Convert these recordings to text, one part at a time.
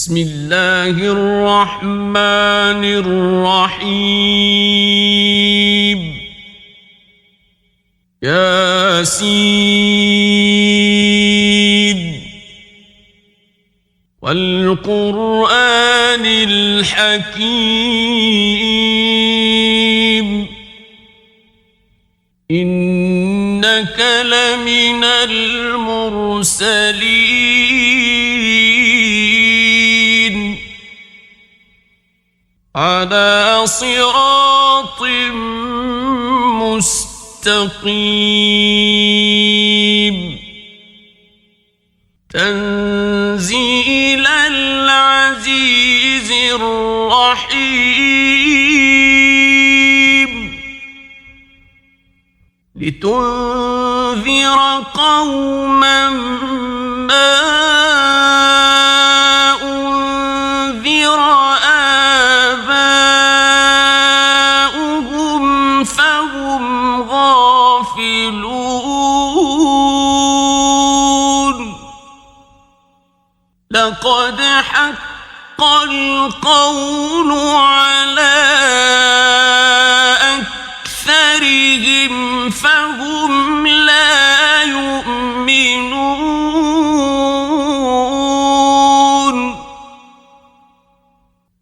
بسم الله الرحمن الرحيم ياسين والقرآن الحكيم إنك لمن المرسلين على صراط مستقيم تنزيل العزيز الرحيم لتنذر قوما ما أنذر آباؤهم فهم غافلون لقد حق القول على أكثرهم فهم لا يؤمنون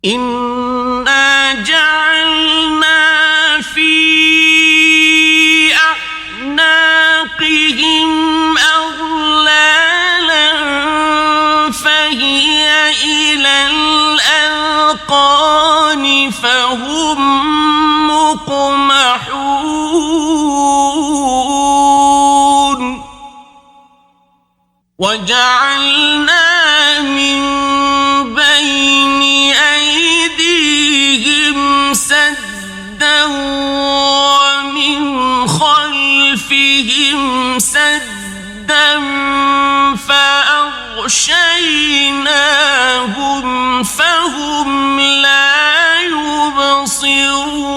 إنا جعلنا في أعناقهم أغلالا فهي إلى الأذقان فهم مقمحون وجعلنا من بين أيديهم سدا ومن خلفهم سدا فأغشيناهم فهم لا يبصرون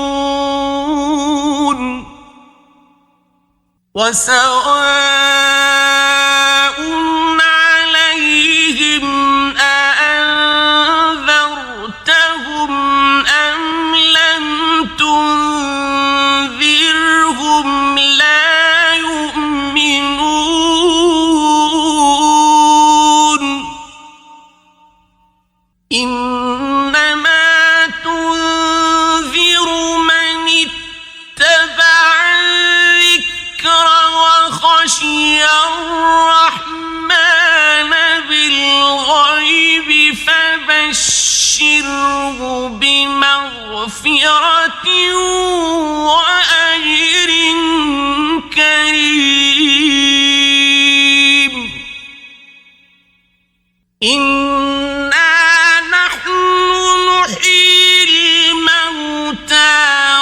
وسواء عليهم أأنذرتهم أم لم تنذرهم لا يؤمنون إنما تنذر من اتبع الذكر وخشي الرحمن بالغيب فبشره بمغفرة وأجر كريم إنا نحن نحيي الموتى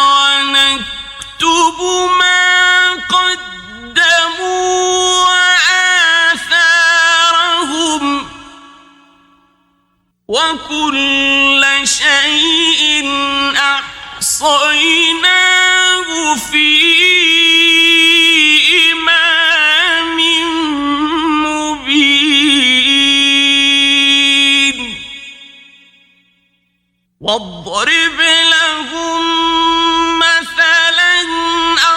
ونكتب ما قدموا وآثارهم وكل شيء أحصيناه في إمام مبين واضرب لهم مثلا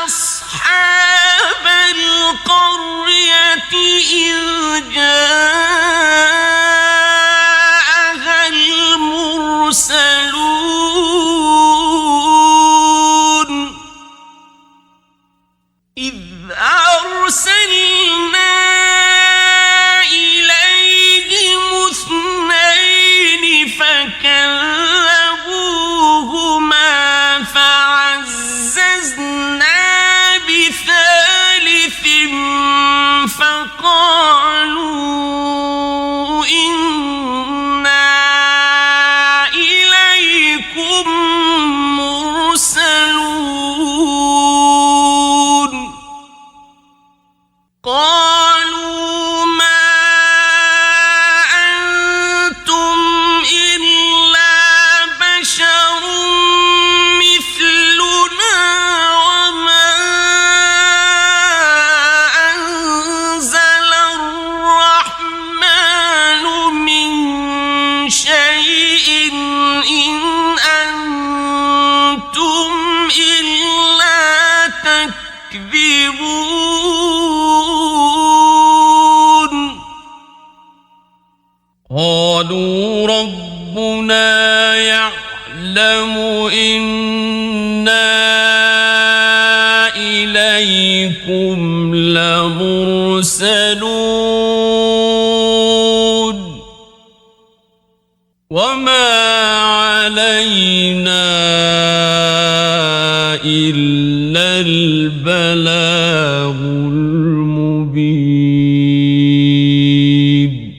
أصحاب القرية إذ جاءها المرسلون إذ أرسلنا إليهم اثنين فكذبوهما فعززنا بثالث فقالوا شيء إن أنتم إلا تكذبون قالوا ربنا يعلم إنا إليكم لمرسلون وما علينا إلا البلاغ المبين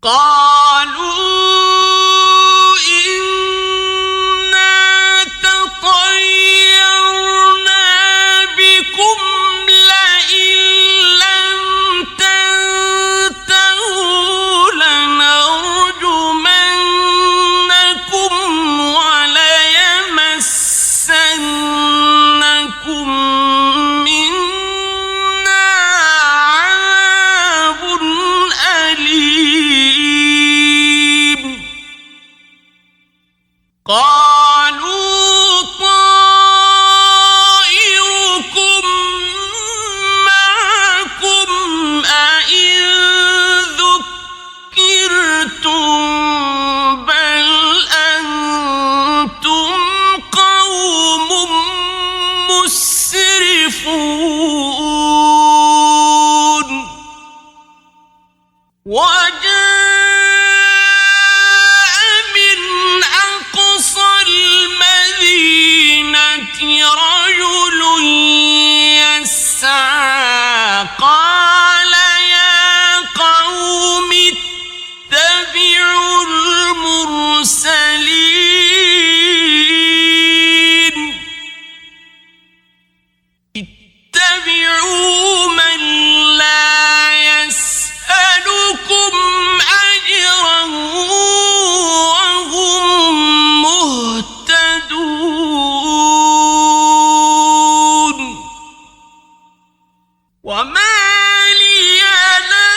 قالوا إنا تطيرنا بكم لئن لم تنتهوا لنرجمنكم وليمسنكم منا عذاب أليم قالوا طائركم معكم أئن ذكرتم بل أنتم قوم مسرفون وجاء من أقصى المدينة رجل يسعى قال يا قوم اتبعوا المرسلين اتبعوا من لا يسألكم أجرا وهم مهتدون وما لي لا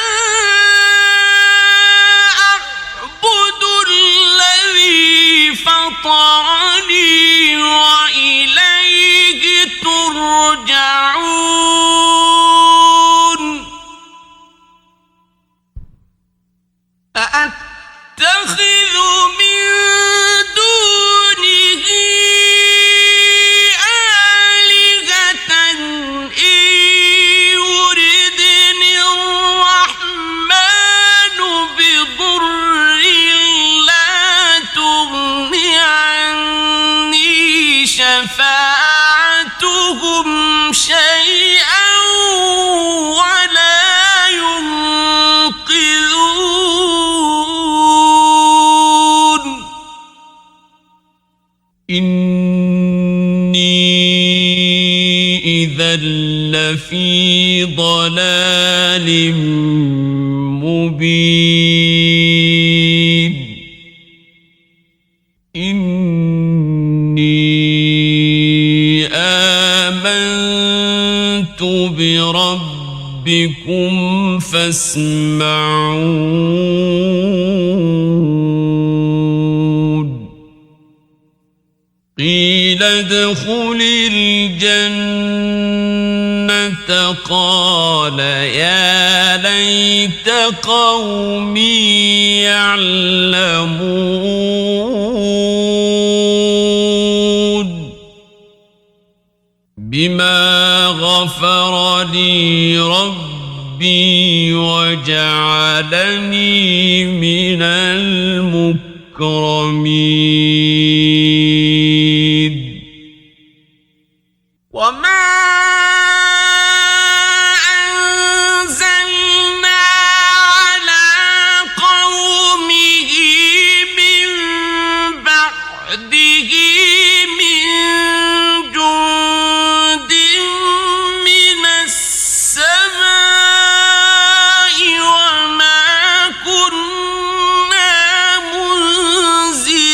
أعبد الذي فطرني وإليه ترجعون أأتخذ من دونه آلهة إن يردني الرحمن بضر لا تغن عني شفاعتهم شيئا ولا ينقذون إني إذا لفي ضلال مبين إني آمنت بربكم فاسمعون قيل ادخل الجنة قال يا ليت قومي يعلمون بما غفر لي ربي وجعلني من المكرمين وما أنزلنا على قومه من بعده من جند من السماء وما كنا منزلين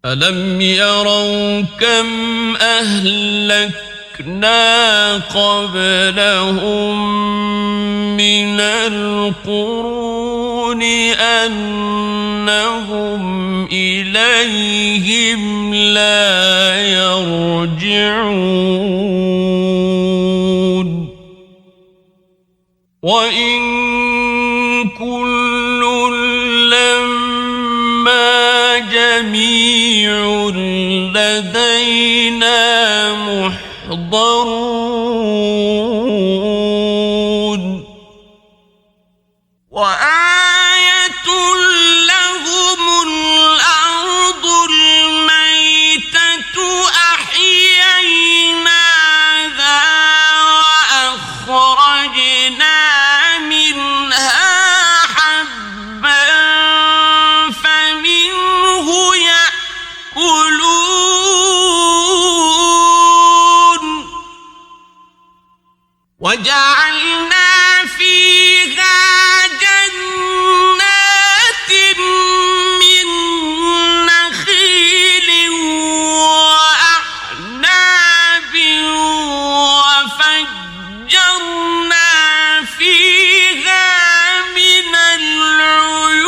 ألم يروا كم أهلكنا قبلهم من القرون أنهم إليهم لا يرجعون وإن كل لما جميع لدينا محضرون وآية لهم الأرض الميتة أحييناها وأخرجنا منها حبا فمنه يأكلون وجعلنا فيها جنات من نخيل وأعناب وفجرنا فيها من العيون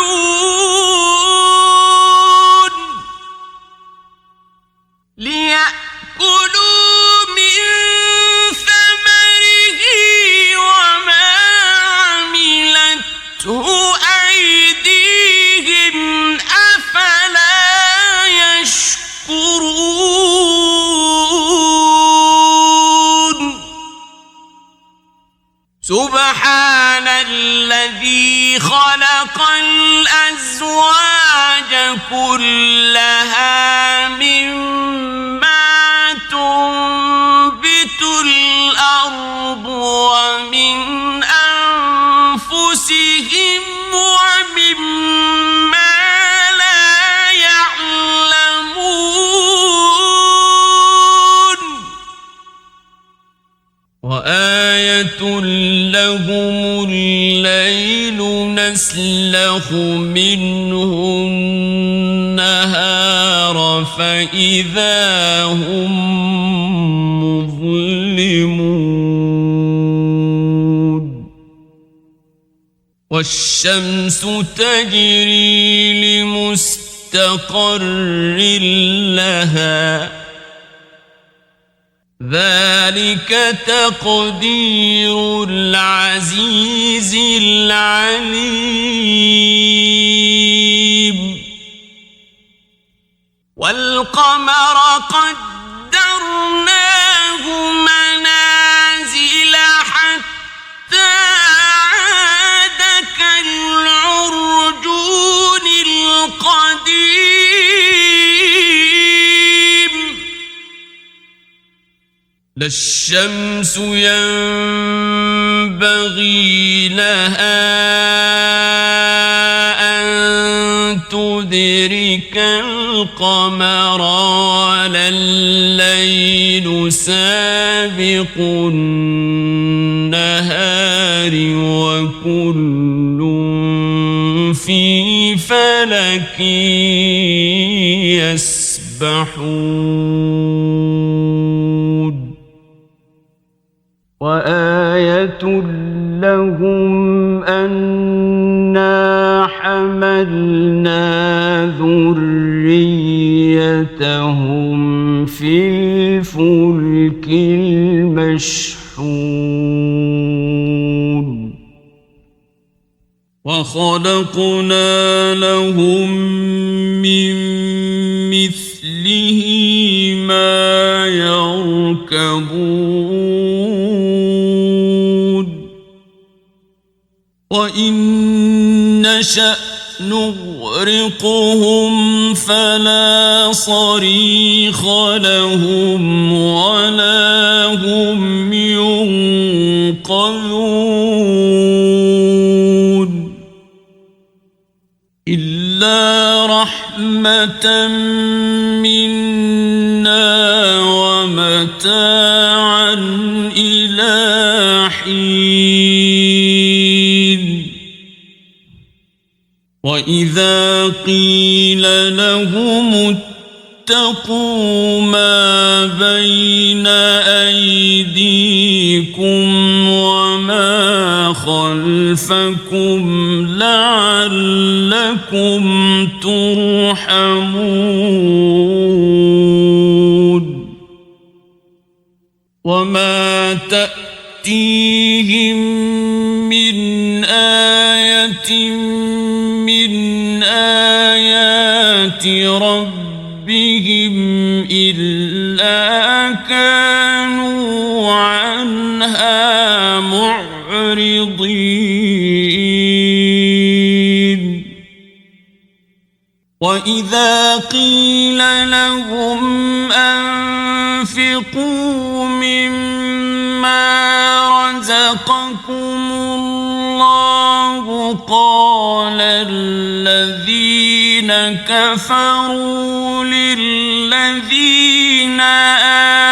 ليأكلوا من ثمره وما عملته أيديهم أفلا يشكرون سبحان الذي خلق الأزواج كلها مما تنبت الأرض ومن أنفسهم ومما لا يعلمون وآية لهم الليل نسلخ منه النهار فإذا هم مظلمون والشمس تجري لمستقر لها ذلك تقدير العزيز العليم والقمر قدرناه منازل حتى عاد كالعرجون القديم لا الشمس ينبغي لها أن تدرك القمر ولا الليل سابق النهار وكل في فلك يسبحون وآية لهم أنا حملنا ذريتهم في الفلك المشحون وخلقنا لهم من مثله ما يركبون وإن نشأ نغرقهم فلا صريخ لهم ولا هم ينقذون إلا رحمة منا ومتاعا إلى حين وإذا قيل لهم واتقوا ما بين أيديكم وما خلفكم لعلكم ترحمون وما تأتيهم من آية من آيات ربهم إلا كانوا عنها معرضين وإذا قيل لهم أنفقوا مما رزقكم الله قال الذين كفروا للذين آمنوا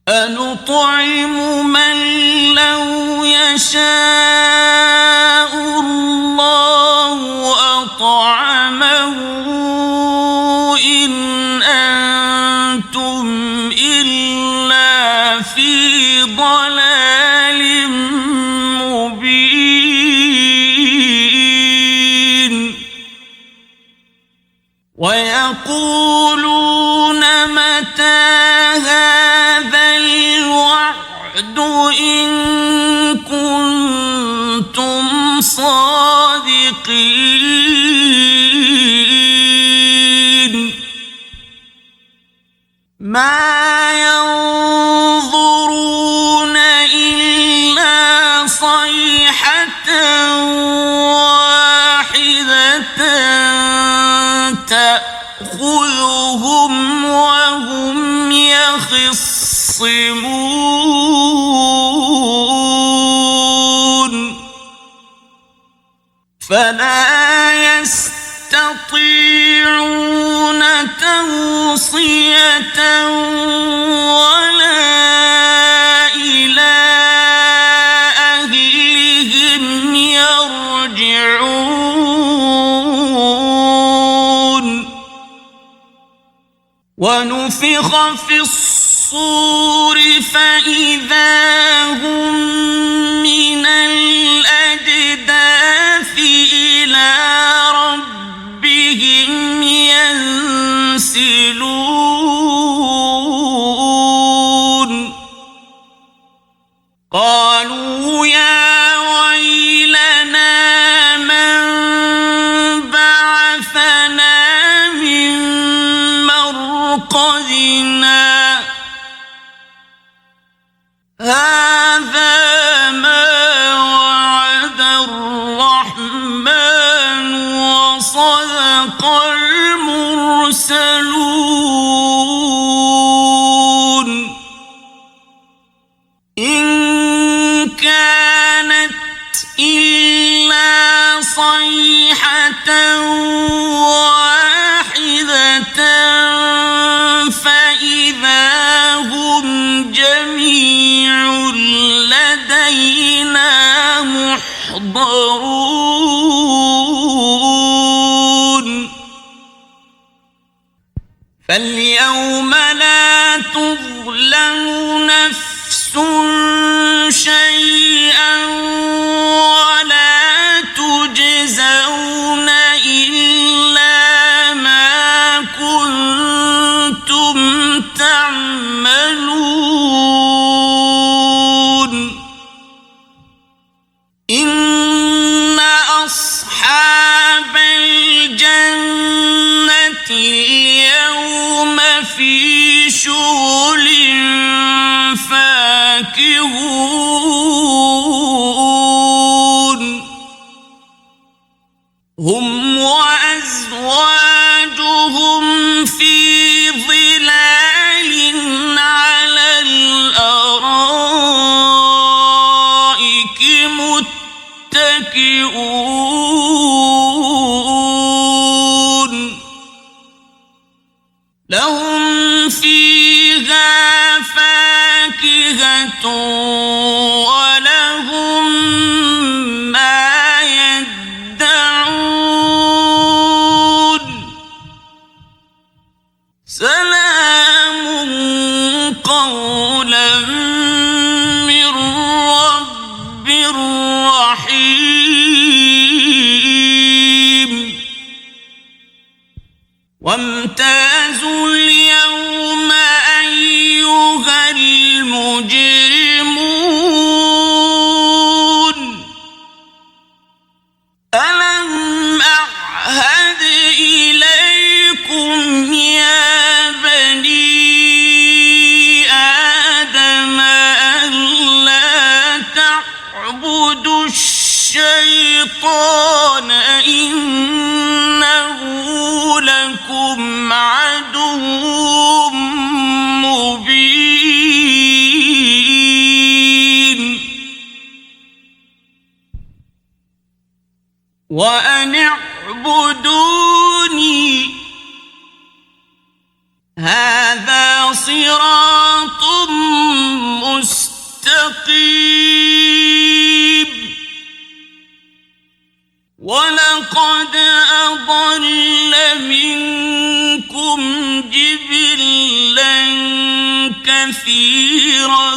أنطعم من لو يشاء الله أطعمه إن أنتم إلا في ضلال مبين ويقولون متى هذا الوعد إن كنتم صادقين ما ينظرون إلا صيحة واحدة تأخذهم وهم يخصمون فلا يستطيعون توصية ولا إلى أهلهم يرجعون ونفخ في الصور فإذا هم من الأجداث إلى ربهم ينسلون قالوا يا ويلنا من بعثنا من مرقدنا هذا ما وعد الرحمن وصدق المرسلون إن كانت إلا صيحة واحدة فإذا هم جميع لدينا محضرون فاليوم لا تظلم نفس شيئا ولا تجزون إلا ما كنتم تعملون إن أصحاب الجنة اليوم في شغل فاكهون هم وأزواجهم في ظلال على الأرائك فاكهة ولهم ما يدعون سلام قولا من رب رحيم وامتازوا اليوم أيها المجرمون ألم أعهد إليكم يا بني آدم ألا تعبدوا الشيطان إنه لكم عدو مبين وأن اعبدوني هذا صراط مستقيم ولقد أضل منكم جبلا كثيرا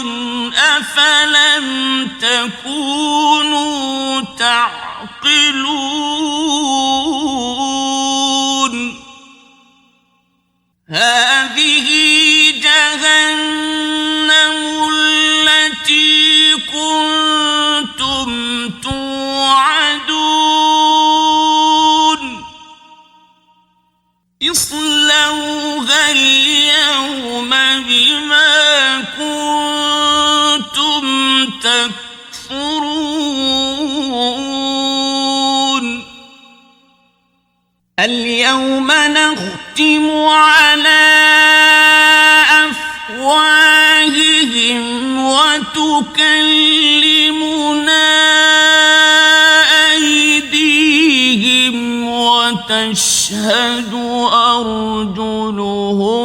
أفلم تكونوا تعقلون هذه جهنم التي كنتم توعدون اصلوها اليوم بما كنتم تكفرون اليوم نختم على أفواههم وتكلمنا أيديهم وتشهد أرجلهم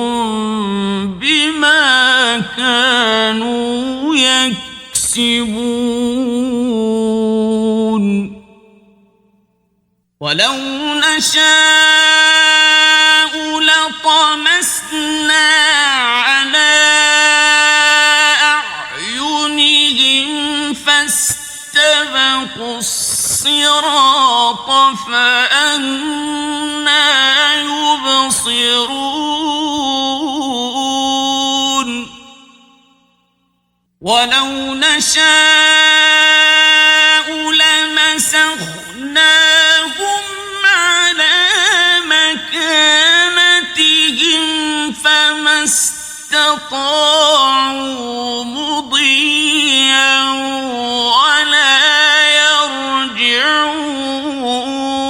بما كانوا يكسبون ولو نشاء لطمسنا على أعينهم فاستبقوا الصراط فأنى يبصرون ولو نشاء لمسخناهم على مكانتهم فما استطاعوا مضيا ولا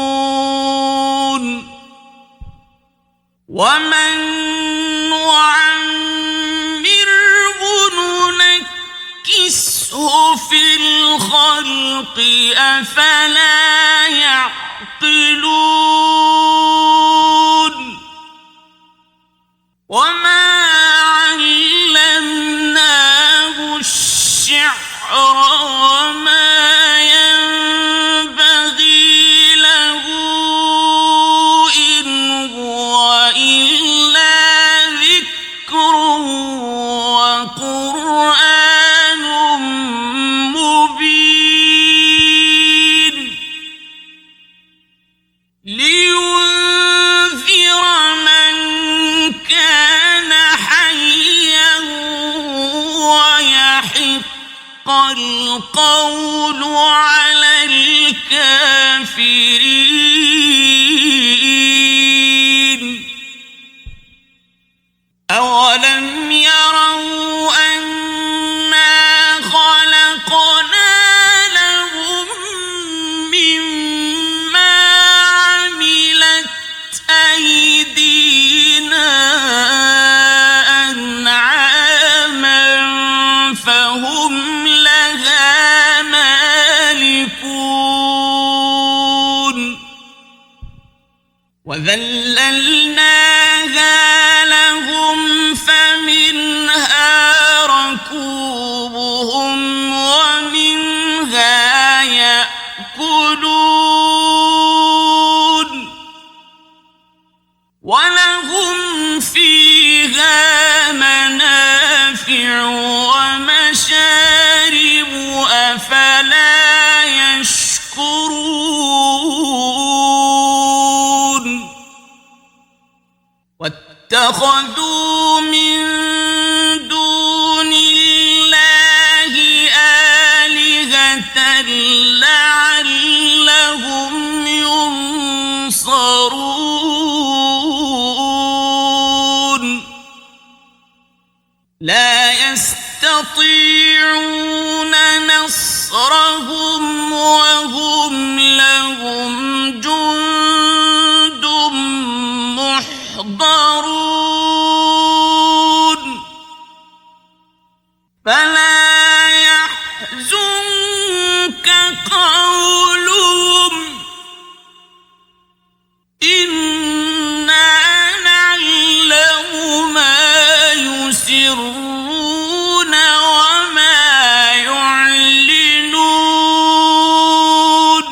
يرجعون ومن نعمره ننكسه في الخلق أفلا يعقلون وما علمناه الشعر وما ينبغي له إن هو إلا ذكر وقرآن مبين لينذر من كان حيا ويحق القول على الكافرين أولم يروا أنا خلقنا لهم مما عملت أيدينا أنعاما فهم لها مالكون وذللناها لهم فمنها ركوبهم ولهم فيها منافع ومشارب أفلا يشكرون واتخذوا من دون الله آلهة لعلهم ينصرون لا يستطيعون نصرهم وهم لهم جند محضرون فلا يحزنك قولهم إنا نعلم ما يسرون وما يعلنون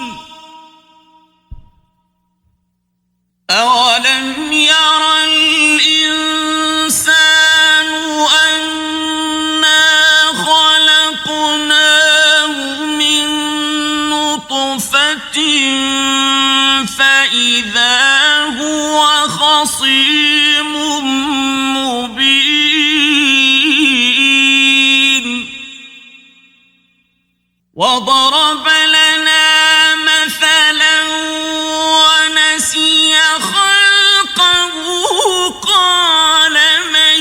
أولم ير الإنسان أنا خلقناه من نطفة فإذا هو خصيم مبين وضرب لنا مثلا ونسي خلقه قال من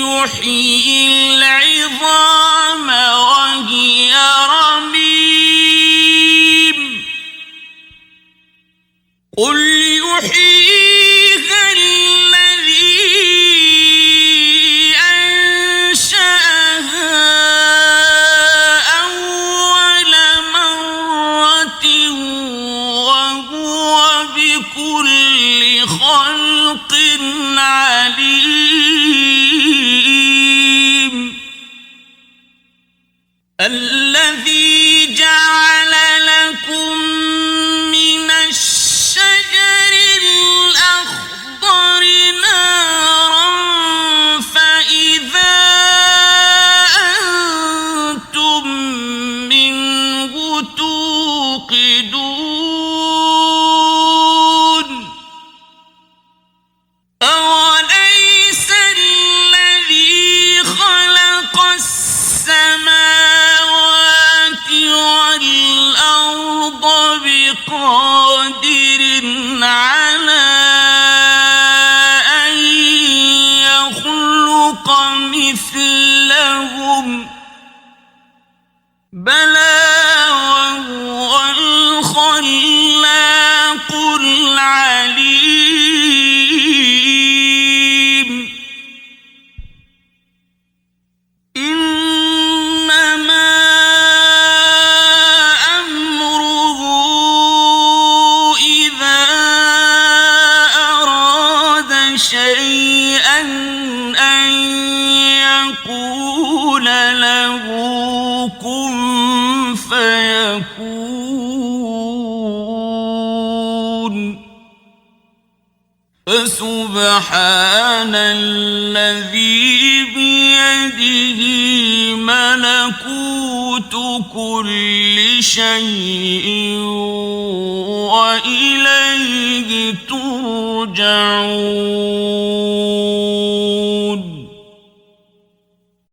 يحيي العظام وهي رميم قل يحييها الذي أنشأها أول مرة وهو بكل خلق عليم الذي جعل لكم من الشجر الأخضر نارا فإذا أنتم منه توقدون أوليس الذي خلق السماوات والأرض بقادر على أن يخلق مثلهم بلى وهو الخلاق العليم إنما أمره إذا أراد شيئا أن يقول له كن فيكون فسبحان الذي بيده ملكوت كل شيء وإليه ترجعون